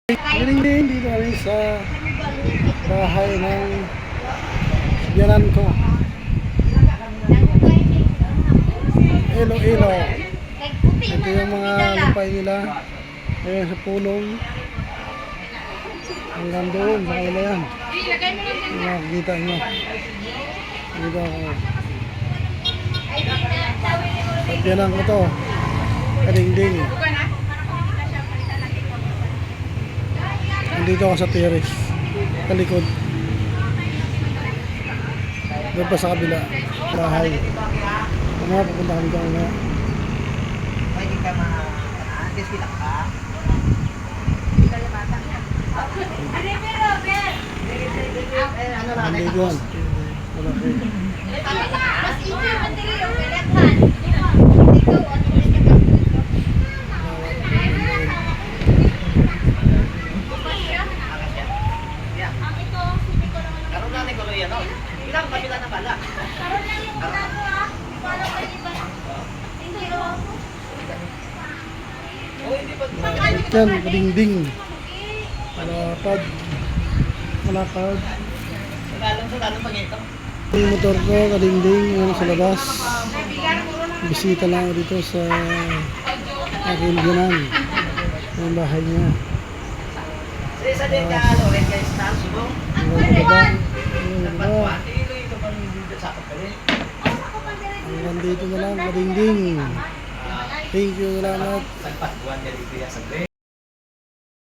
Galing din dito kami sa bahay ng biyanan ko. Iloilo. Ito yung mga lupay nila. Ayan sa pulong. Hanggang doon sa kanila yan. Makikita nyo. Dito ako. Sa biyanan ko to. Kadingding. Nandito ako sa terrace, kalikod. Doon pa sa kabila, bahay. Mga pupunta kami dito nga. Pwede ka ma-antes bilang ka? Nandito yan. Malaki. Mas easy man dili yung galakhan. Ikaw ano Karoon lang ni Kuloy ano? Ilang kapila na bala? karon lang yung ano ah. Para pa iba. Hindi ro. Oh, hindi pa. Malapit yan, kadingding. Malapad. Malapad. Lalong pag ito. Yung motor ko, kadingding, yun sa labas. Bisita lang ako dito sa aking biyanan. Yung bahay niya. Sa din ka, Loren, guys, na, subong. Hanggang baba. Hanggang baba. Nagpatuan, ilo ito pa dito sa kapatid. Hanggang dito na lang, kadingding. Thank you, salamat. Nagpatuan ka dito yan sa